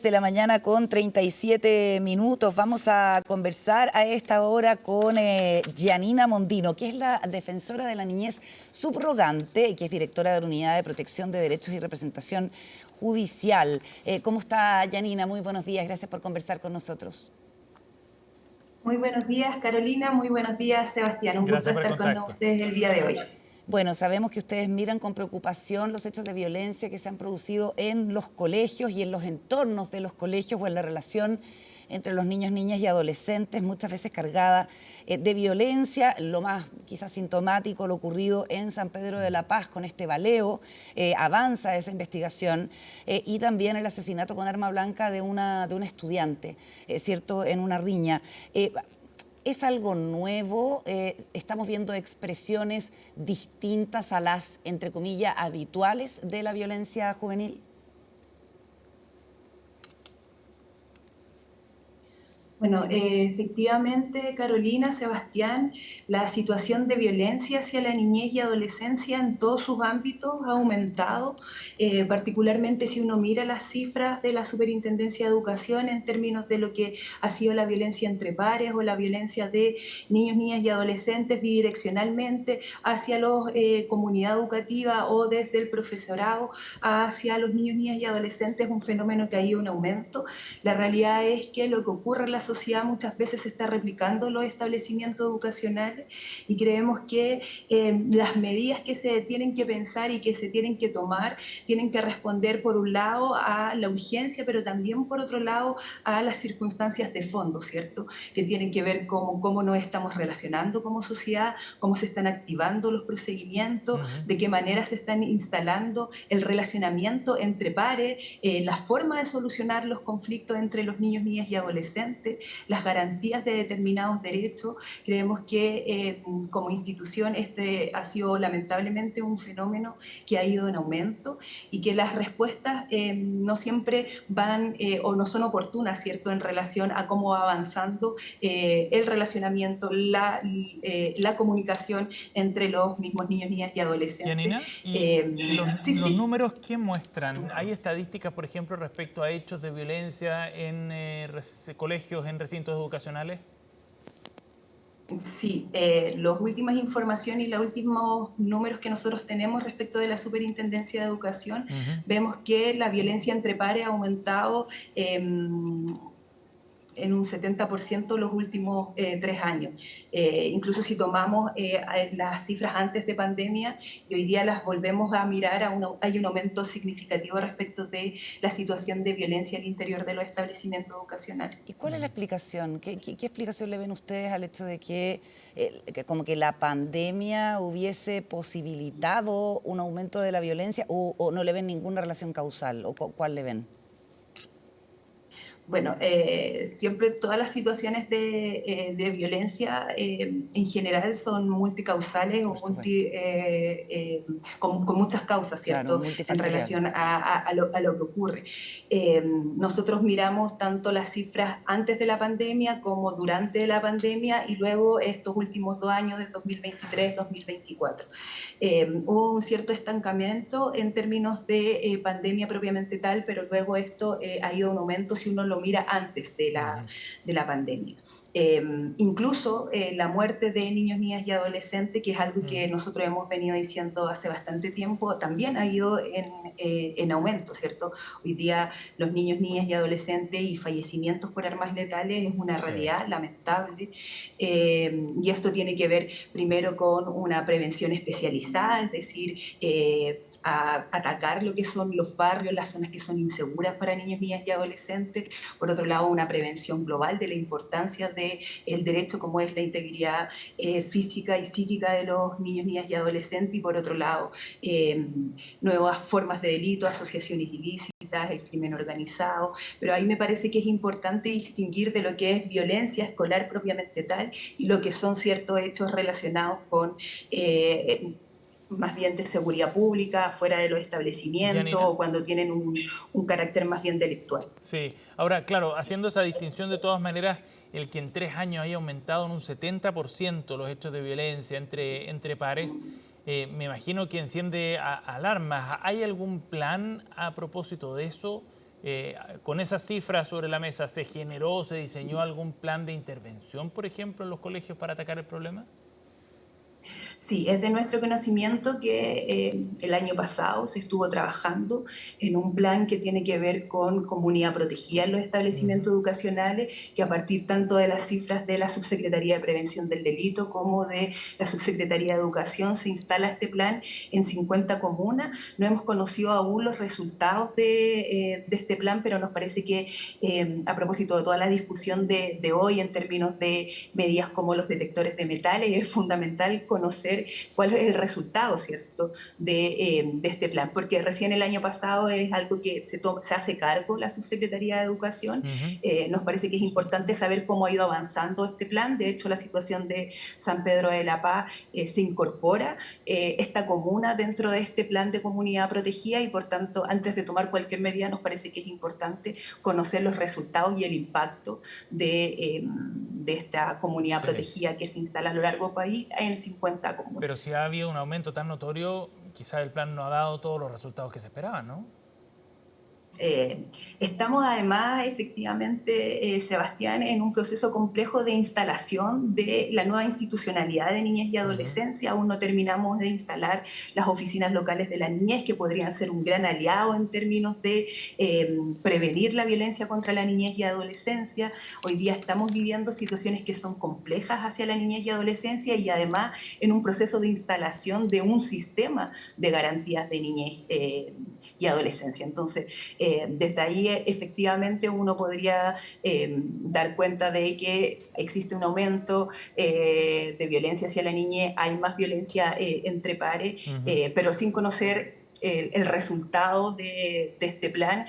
De la mañana con 37 minutos. Vamos a conversar a esta hora con Yanina Mondino, que es la defensora de la niñez subrogante y que es directora de la Unidad de Protección de Derechos y Representación Judicial. ¿Cómo está, Yanina? Muy buenos días. Gracias por conversar con nosotros. Muy buenos días, Carolina. Muy buenos días, Sebastián. Un gusto Gracias por el estar con contacto. ustedes el día de hoy. Bueno, sabemos que ustedes miran con preocupación los hechos de violencia que se han producido en los colegios y en los entornos de los colegios o en la relación entre los niños, niñas y adolescentes, muchas veces cargada de violencia. Lo más quizás sintomático, lo ocurrido en San Pedro de la Paz con este baleo, avanza esa investigación, y también el asesinato con arma blanca de una estudiante, ¿cierto?, en una riña. ¿Es algo nuevo? ¿Estamos viendo expresiones distintas a las, entre comillas, habituales de la violencia juvenil? Bueno, efectivamente, Carolina, Sebastián, la situación de violencia hacia la niñez y adolescencia en todos sus ámbitos ha aumentado, particularmente si uno mira las cifras de la Superintendencia de Educación en términos de lo que ha sido la violencia entre pares o la violencia de niños, niñas y adolescentes bidireccionalmente hacia la comunidad educativa o desde el profesorado hacia los niños, niñas y adolescentes, es un fenómeno que ha ido en aumento. La realidad es que lo que ocurre en la sociedad muchas veces se está replicando en los establecimientos educacionales y creemos que las medidas que se tienen que pensar y que se tienen que tomar tienen que responder por un lado a la urgencia, pero también por otro lado a las circunstancias de fondo, ¿cierto? Que tienen que ver con cómo nos estamos relacionando como sociedad, cómo se están activando los procedimientos, de qué manera se están instalando el relacionamiento entre pares, la forma de solucionar los conflictos entre los niños, niñas y adolescentes, las garantías de determinados derechos. Creemos que como institución este ha sido lamentablemente un fenómeno que ha ido en aumento y que las respuestas no siempre van o no son oportunas, ¿cierto?, en relación a cómo va avanzando el relacionamiento, la comunicación entre los mismos niños, niñas y adolescentes. Yanina, ¿y Sí, los sí. números qué muestran? ¿Hay estadísticas, por ejemplo, respecto a hechos de violencia en colegios, en recintos educacionales? Sí, las últimas informaciones y los últimos números que nosotros tenemos respecto de la Superintendencia de Educación, vemos que la violencia entre pares ha aumentado en un 70% los últimos 3 años. Incluso si tomamos las cifras antes de pandemia y hoy día las volvemos a mirar, hay un aumento significativo respecto de la situación de violencia al interior de los establecimientos educacionales. ¿Y cuál es la explicación? ¿Qué explicación le ven ustedes al hecho de que como que la pandemia hubiese posibilitado un aumento de la violencia o no le ven ninguna relación causal? ¿O cuál le ven? Bueno, siempre todas las situaciones de violencia en general son multicausales o Por supuesto. con muchas causas, Claro, ¿cierto?, en multifactorial. relación a lo que ocurre. Nosotros miramos tanto las cifras antes de la pandemia como durante la pandemia y luego estos últimos 2 años de 2023-2024. Hubo un cierto estancamiento en términos de pandemia propiamente tal, pero luego esto ha ido en aumento si uno lo mira antes de la pandemia. Incluso la muerte de niños, niñas y adolescentes, que es algo que nosotros hemos venido diciendo hace bastante tiempo, también ha ido en aumento, ¿cierto? Hoy día los niños, niñas y adolescentes y fallecimientos por armas letales es una Sí. realidad lamentable, y esto tiene que ver primero con una prevención especializada, es decir, a atacar lo que son los barrios, las zonas que son inseguras para niños, niñas y adolescentes. Por otro lado, una prevención global de la importancia del derecho como es la integridad física y psíquica de los niños, niñas y adolescentes. Y por otro lado, nuevas formas de delito, asociaciones ilícitas, el crimen organizado. Pero ahí me parece que es importante distinguir de lo que es violencia escolar propiamente tal y lo que son ciertos hechos relacionados con más bien de seguridad pública, fuera de los establecimientos, Yanina. o cuando tienen un carácter más bien delictual. Sí, ahora, claro, haciendo esa distinción de todas maneras, el que en 3 años haya aumentado en un 70% los hechos de violencia entre pares, me imagino que enciende alarmas. ¿Hay algún plan a propósito de eso? Con esas cifras sobre la mesa, ¿se generó, se diseñó algún plan de intervención, por ejemplo, en los colegios para atacar el problema? Sí, es de nuestro conocimiento que el año pasado se estuvo trabajando en un plan que tiene que ver con comunidad protegida en los establecimientos educacionales, que a partir tanto de las cifras de la Subsecretaría de Prevención del Delito como de la Subsecretaría de Educación se instala este plan en 50 comunas. No hemos conocido aún los resultados de este plan, pero nos parece que a propósito de toda la discusión de hoy en términos de medidas como los detectores de metales, es fundamental conocer cuál es el resultado, ¿cierto?, de este plan, porque recién el año pasado es algo que se hace cargo la Subsecretaría de Educación. Nos parece que es importante saber cómo ha ido avanzando este plan. De hecho, la situación de San Pedro de la Paz se incorpora esta comuna dentro de este plan de comunidad protegida y, por tanto, antes de tomar cualquier medida, nos parece que es importante conocer los resultados y el impacto de esta comunidad protegida que se instala a lo largo del país en 50 comunas. Pero si ha habido un aumento tan notorio, quizás el plan no ha dado todos los resultados que se esperaban, ¿no? Estamos además, efectivamente, Sebastián, en un proceso complejo de instalación de la nueva institucionalidad de niñez y adolescencia. Aún no terminamos de instalar las oficinas locales de la niñez, que podrían ser un gran aliado en términos de prevenir la violencia contra la niñez y adolescencia. Hoy día estamos viviendo situaciones que son complejas hacia la niñez y adolescencia y además en un proceso de instalación de un sistema de garantías de niñez y adolescencia. Entonces, desde ahí efectivamente uno podría dar cuenta de que existe un aumento de violencia hacia la niñez, hay más violencia entre pares, pero sin conocer el resultado de este plan,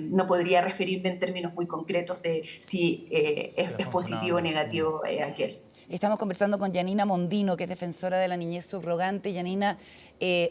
no podría referirme en términos muy concretos de si es positivo o negativo aquel. Estamos conversando con Yanina Mondino, que es defensora de la niñez subrogante. Yanina,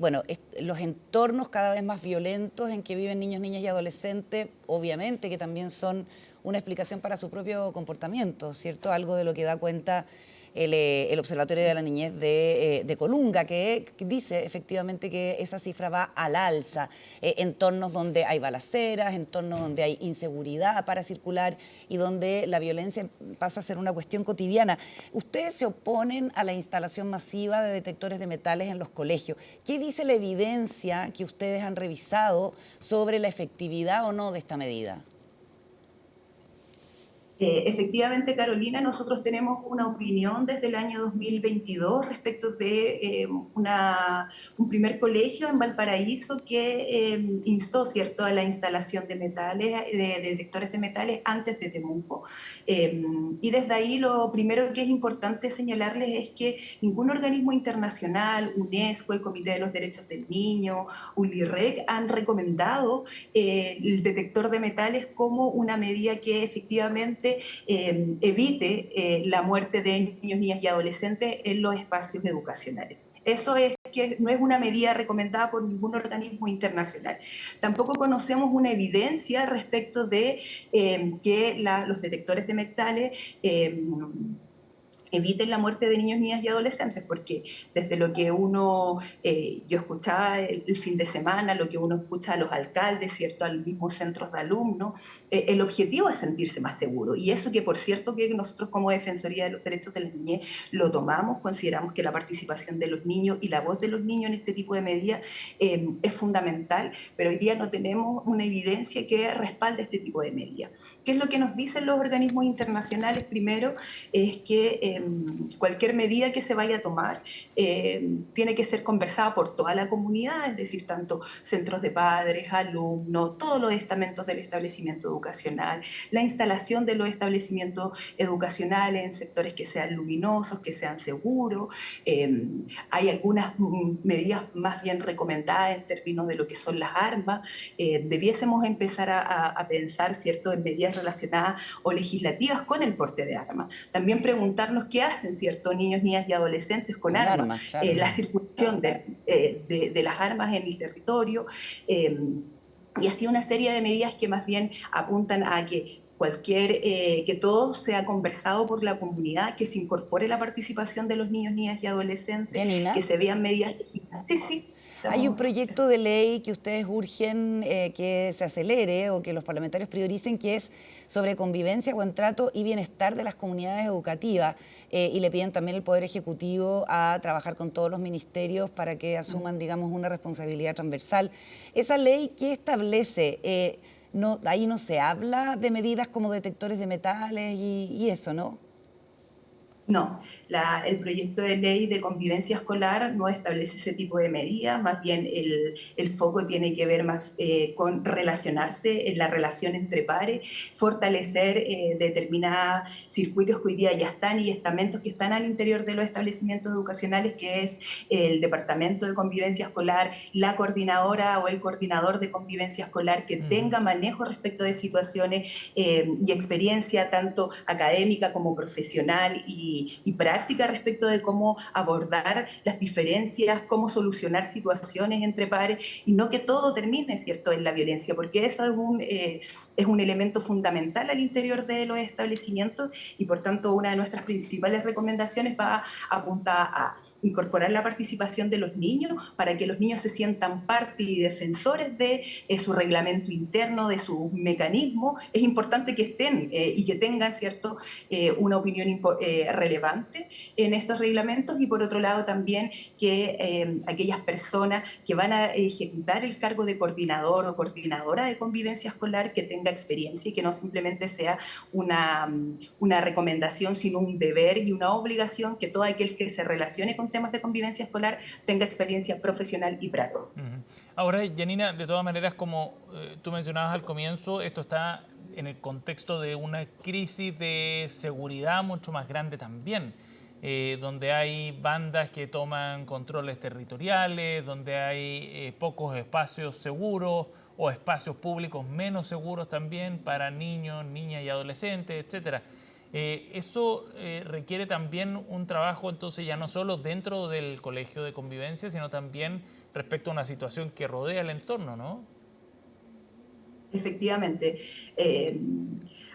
bueno, los entornos cada vez más violentos en que viven niños, niñas y adolescentes, obviamente que también son una explicación para su propio comportamiento, ¿cierto? Algo de lo que da cuenta el Observatorio de la Niñez de Colunga, que dice efectivamente que esa cifra va al alza. Entornos donde hay balaceras, entornos donde hay inseguridad para circular y donde la violencia pasa a ser una cuestión cotidiana. Ustedes se oponen a la instalación masiva de detectores de metales en los colegios. ¿Qué dice la evidencia que ustedes han revisado sobre la efectividad o no de esta medida? Efectivamente, Carolina, nosotros tenemos una opinión desde el año 2022 respecto de un primer colegio en Valparaíso que instó, ¿cierto?, a la instalación de metales, de detectores de metales antes de Temuco. Y desde ahí lo primero que es importante señalarles es que ningún organismo internacional, UNESCO, el Comité de los Derechos del Niño, ULIRREC, han recomendado el detector de metales como una medida que efectivamente evite la muerte de niños, niñas y adolescentes en los espacios educacionales. Eso es que no es una medida recomendada por ningún organismo internacional. Tampoco conocemos una evidencia respecto de que los detectores de metales eviten la muerte de niños, niñas y adolescentes, porque desde lo que yo escuchaba el fin de semana, lo que uno escucha a los alcaldes, ¿cierto?, a los mismos centros de alumnos, el objetivo es sentirse más seguro. Y eso que, por cierto, que nosotros como Defensoría de los Derechos de la Niñez lo tomamos, consideramos que la participación de los niños y la voz de los niños en este tipo de medidas es fundamental, pero hoy día no tenemos una evidencia que respalde este tipo de medidas. ¿Qué es lo que nos dicen los organismos internacionales? Primero, es que cualquier medida que se vaya a tomar tiene que ser conversada por toda la comunidad, es decir, tanto centros de padres, alumnos, todos los estamentos del establecimiento educacional, la instalación de los establecimientos educacionales en sectores que sean luminosos, que sean seguros. Hay algunas medidas más bien recomendadas en términos de lo que son las armas. Debiésemos empezar a pensar, ¿cierto?, en medidas relacionadas o legislativas con el porte de armas. También preguntarnos qué hacen, ¿cierto?, niños, niñas y adolescentes con armas, claro. La circulación de las armas en el territorio, y así una serie de medidas que más bien apuntan a que que todo sea conversado por la comunidad, que se incorpore la participación de los niños, niñas y adolescentes, Yanina, que se vean medidas. Sí, sí. Hay un proyecto de ley que ustedes urgen que se acelere o que los parlamentarios prioricen, que es sobre convivencia, buen trato y bienestar de las comunidades educativas. Y le piden también al Poder Ejecutivo a trabajar con todos los ministerios para que asuman, digamos, una responsabilidad transversal. ¿Esa ley qué establece? No, ahí no se habla de medidas como detectores de metales y eso, ¿no? No, el proyecto de ley de convivencia escolar no establece ese tipo de medidas, más bien el foco tiene que ver más con relacionarse, en la relación entre pares, fortalecer determinados circuitos que hoy día ya están y estamentos que están al interior de los establecimientos educacionales, que es el Departamento de Convivencia Escolar, la coordinadora o el coordinador de convivencia escolar que tenga manejo respecto de situaciones y experiencia tanto académica como profesional y práctica respecto de cómo abordar las diferencias, cómo solucionar situaciones entre pares y no que todo termine, ¿cierto?, en la violencia, porque eso es un elemento fundamental al interior de los establecimientos y por tanto una de nuestras principales recomendaciones va apuntada a incorporar la participación de los niños para que los niños se sientan parte y defensores de su reglamento interno, de su mecanismo. Es importante que estén y que tengan, ¿cierto?, una opinión relevante en estos reglamentos y por otro lado también que aquellas personas que van a ejecutar el cargo de coordinador o coordinadora de convivencia escolar que tenga experiencia y que no simplemente sea una recomendación, sino un deber y una obligación que todo aquel que se relacione con temas de convivencia escolar tenga experiencia profesional y práctica. Ahora, Janina, de todas maneras, como tú mencionabas al comienzo, esto está en el contexto de una crisis de seguridad mucho más grande también, donde hay bandas que toman controles territoriales, donde hay pocos espacios seguros o espacios públicos menos seguros también para niños, niñas y adolescentes, etcétera. Eso requiere también un trabajo, entonces, ya no solo dentro del colegio de convivencia, sino también respecto a una situación que rodea el entorno, ¿no? Efectivamente,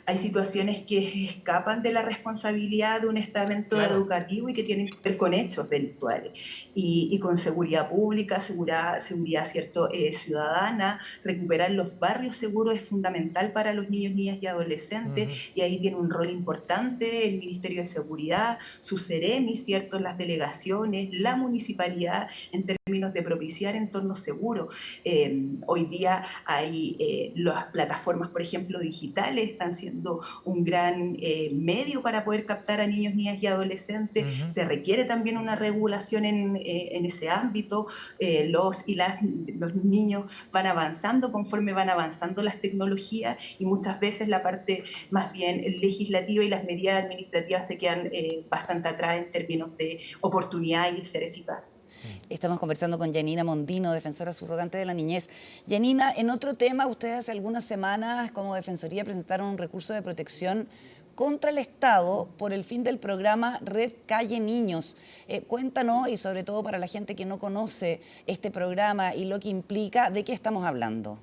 hay situaciones que escapan de la responsabilidad de un estamento Claro. educativo y que tienen que ver con hechos delictuales y con seguridad pública, seguridad cierto, ciudadana. Recuperar los barrios seguros es fundamental para los niños, niñas y adolescentes y ahí tiene un rol importante el Ministerio de Seguridad, su Ceremi, ¿cierto?, las delegaciones, la municipalidad en términos de propiciar entornos seguros. Hoy día hay las plataformas, por ejemplo, digitales, están siendo un gran medio para poder captar a niños, niñas y adolescentes. Se requiere también una regulación en ese ámbito. Los niños van avanzando conforme van avanzando las tecnologías y muchas veces la parte más bien legislativa y las medidas administrativas se quedan bastante atrás en términos de oportunidad y de ser eficaz. Estamos conversando con Janina Mondino, defensora subrogante de la niñez. Janina, en otro tema, ustedes hace algunas semanas como Defensoría presentaron un recurso de protección contra el Estado por el fin del programa Red Calle Niños. Cuéntanos, y sobre todo para la gente que no conoce este programa y lo que implica, ¿de qué estamos hablando?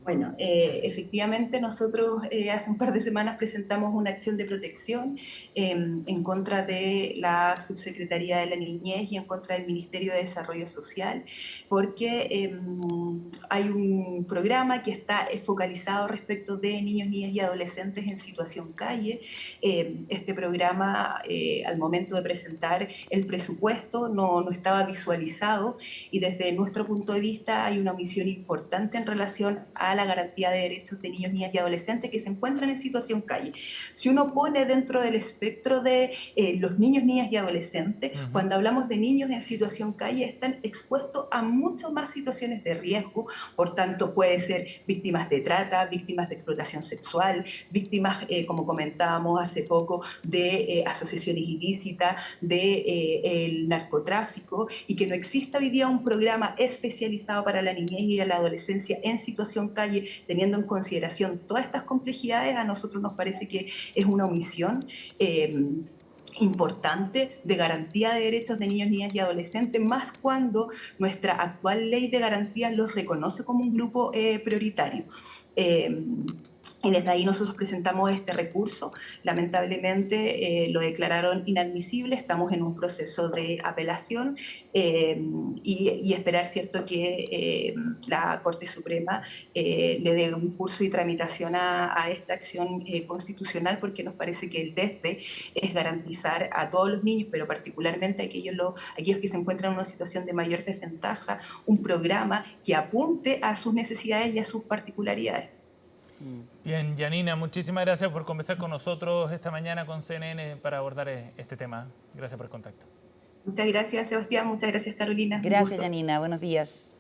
Bueno, efectivamente nosotros hace un par de semanas presentamos una acción de protección en contra de la Subsecretaría de la Niñez y en contra del Ministerio de Desarrollo Social, porque hay un programa que está focalizado respecto de niños, niñas y adolescentes en situación calle. Este programa, al momento de presentar el presupuesto, no estaba visualizado y desde nuestro punto de vista hay una omisión importante en relación a la garantía de derechos de niños, niñas y adolescentes que se encuentran en situación calle. Si uno pone dentro del espectro de los niños, niñas y adolescentes, cuando hablamos de niños en situación calle, están expuestos a mucho más situaciones de riesgo, por tanto puede ser víctimas de trata, víctimas de explotación sexual, víctimas, como comentábamos hace poco, de asociaciones ilícitas, de el narcotráfico, y que no exista hoy día un programa especializado para la niñez y la adolescencia en situación calle, teniendo en consideración todas estas complejidades, a nosotros nos parece que es una omisión importante de garantía de derechos de niños, niñas y adolescentes, más cuando nuestra actual ley de garantías los reconoce como un grupo prioritario. Y desde ahí nosotros presentamos este recurso. Lamentablemente lo declararon inadmisible. Estamos en un proceso de apelación y esperar, ¿cierto?, que la Corte Suprema le dé un curso y tramitación a esta acción constitucional, porque nos parece que el desde es garantizar a todos los niños, pero particularmente a aquellos que se encuentran en una situación de mayor desventaja, un programa que apunte a sus necesidades y a sus particularidades. Bien, Janina, muchísimas gracias por conversar con nosotros esta mañana con CNN para abordar este tema. Gracias por el contacto. Muchas gracias, Sebastián. Muchas gracias, Carolina. Gracias, Janina. Buenos días.